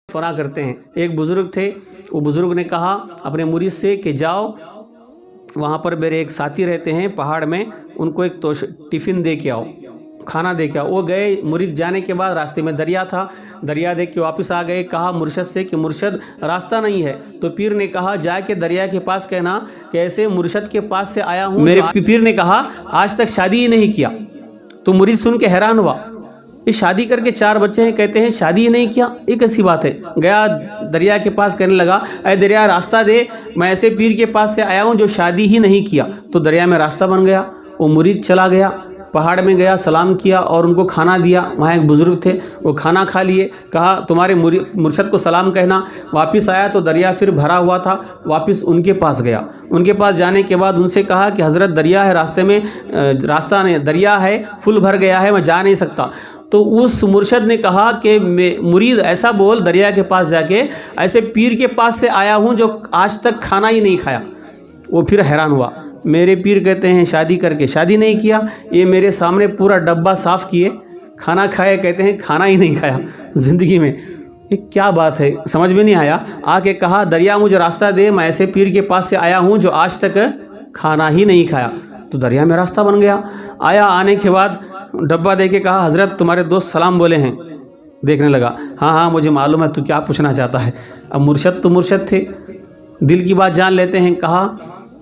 फना करते हैं। एक बुज़ुर्ग थे, वो बुज़ुर्ग ने कहा अपने मुरीद से कि जाओ वहाँ पर मेरे एक साथी रहते हैं पहाड़ में, उनको एक टिफ़िन दे के आओ, खाना दे के आओ। वो गए, मुरीद जाने के बाद रास्ते में दरिया था, दरिया देख के वापस आ गए। कहा मुर्शद से कि मुर्शद रास्ता नहीं है। तो पीर ने कहा जाके दरिया के पास कहना कि ऐसे मुर्शद के पास से आया हूँ। मेरे पीर ने कहा आज तक शादी ही नहीं किया। तो मुरीद सुन के हैरान हुआ, ये शादी करके 4 बच्चे हैं, कहते हैं शादी ही नहीं किया, ये कैसी बात है। गया दरिया के पास कहने लगा, अरे दरिया रास्ता दे, मैं ऐसे पीर के पास से आया हूँ जो शादी ही नहीं किया। तो दरिया में रास्ता बन गया। वो मुरीद चला गया, पहाड़ में गया, सलाम किया और उनको खाना दिया। वहाँ एक बुज़ुर्ग थे, वो खाना खा लिए। कहा तुम्हारे मुर्शद को सलाम कहना। वापस आया तो दरिया फिर भरा हुआ था। वापस उनके पास गया। उनके पास जाने के बाद उनसे कहा कि हज़रत दरिया है, रास्ते में रास्ता नहीं, दरिया है, फुल भर गया है, मैं जा नहीं सकता। तो उस मुर्शद ने कहा कि मुरीद ऐसा बोल दरिया के पास जाके, ऐसे पीर के पास से आया हूँ जो आज तक खाना ही नहीं खाया। वो फिर हैरान हुआ, मेरे पीर कहते हैं शादी करके शादी नहीं किया, ये मेरे सामने पूरा डब्बा साफ़ किए, खाना खाए, कहते हैं खाना ही नहीं खाया ज़िंदगी में, ये क्या बात है, समझ में नहीं आया। आके कहा दरिया मुझे रास्ता दे, मैं ऐसे पीर के पास से आया हूँ जो आज तक खाना ही नहीं खाया। तो दरिया में रास्ता बन गया। आया, आने के बाद डब्बा दे के कहा हज़रत तुम्हारे दोस्त सलाम बोले हैं। देखने लगा, हाँ हाँ मुझे मालूम है तू क्या पूछना चाहता है। अब मुर्शद तो मुर्शद थे, दिल की बात जान लेते हैं। कहा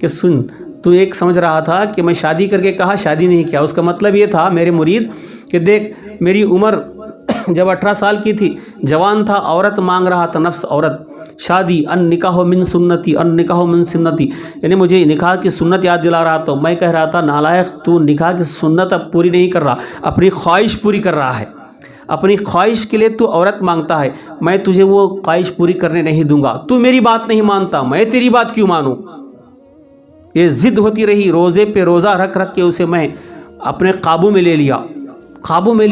कि सुन, तू एक समझ रहा था कि मैं शादी करके कहा शादी नहीं किया, उसका मतलब ये था मेरे मुरीद कि देख मेरी उम्र जब 18 साल की थी, जवान था, औरत मांग रहा था, नफ्स औरत, शादी, अन निकाह मिन सुन्नती, अन निकाह मिन सुन्नती, यानी मुझे निकाह की सुन्नत याद दिला रहा। तो मैं कह रहा था नालायक, तू निकाह की सुन्नत अब पूरी नहीं कर रहा, अपनी ख्वाहिश पूरी कर रहा है। अपनी ख्वाहिश के लिए तू औरत मांगता है, मैं तुझे वो ख्वाहिश पूरी करने नहीं दूंगा। तू मेरी बात नहीं मानता, मैं तेरी बात क्यों मानूं। ये ज़िद होती रही, रोज़े पे रोज़ा रख रख के उसे मैं अपने काबू में ले लिया, काबू में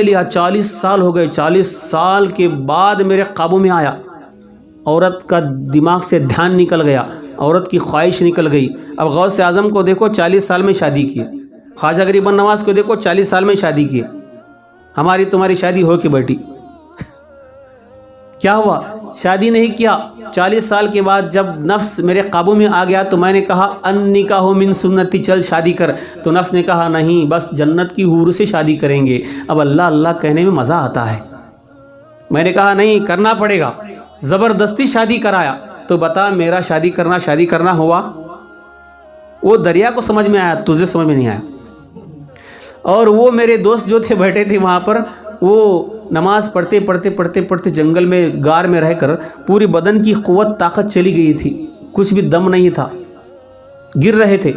लिया। 40 साल हो गए। 40 साल के बाद मेरे काबू में आया। औरत का दिमाग से ध्यान निकल गया, औरत की ख्वाहिश निकल गई। अब गौस आज़म को देखो 40 साल में शादी किए, ख्वाजा गरीबन नवाज़ को देखो 40 साल में शादी किए, हमारी तुम्हारी शादी हो के बैठी। क्या हुआ, शादी नहीं किया। 40 साल के बाद जब नफ्स मेरे काबू में आ गया तो मैंने कहा अन्निकाह मिन सुन्नती, चल शादी कर। तो नफ्स ने कहा नहीं, बस जन्नत की हूर से शादी करेंगे। अब अल्लाह अल्लाह कहने में मज़ा आता है। मैंने कहा नहीं, करना पड़ेगा, ज़बरदस्ती शादी कराया। तो बता मेरा शादी करना हुआ। वो दरिया को समझ में आया, तुझे समझ में नहीं आया। और वो मेरे दोस्त जो थे बैठे थे वहाँ पर, वो नमाज पढ़ते जंगल में, गार में रहकर पूरी बदन की क़ुव्वत ताकत चली गई थी, कुछ भी दम नहीं था, गिर रहे थे।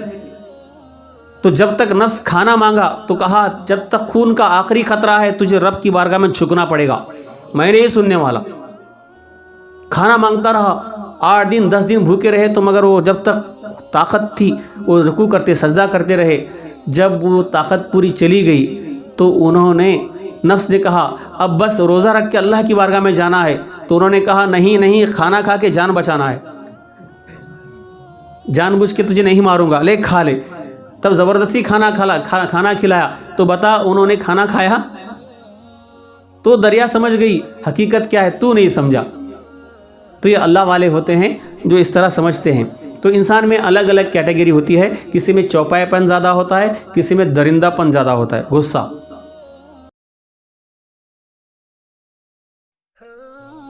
तो जब तक नफ्स खाना मांगा तो कहा जब तक खून का आखिरी खतरा है तुझे रब की बारगाह में झुकना पड़ेगा, मैं नहीं सुनने वाला। खाना मांगता रहा, 8 दिन 10 दिन भूखे रहे तो, मगर वो जब तक ताकत थी वो रुकू करते, सजदा करते रहे। जब वो ताकत पूरी चली गई तो उन्होंने, नफ्स ने कहा अब बस रोज़ा रख के अल्लाह की बारगाह में जाना है। तो उन्होंने कहा नहीं, खाना खा के जान बचाना है, जानबूझ के तुझे नहीं मारूंगा, ले खा ले। तब ज़बरदस्ती खाना खिलाया। तो बता उन्होंने खाना खाया तो दरिया समझ गई हकीकत क्या है, तू नहीं समझा। तो ये अल्लाह वाले होते हैं जो इस तरह समझते हैं। तो इंसान में अलग अलग कैटेगरी होती है, किसी में चौपाएपन ज़्यादा होता है, किसी में दरिंदापन ज़्यादा होता है, गुस्सा।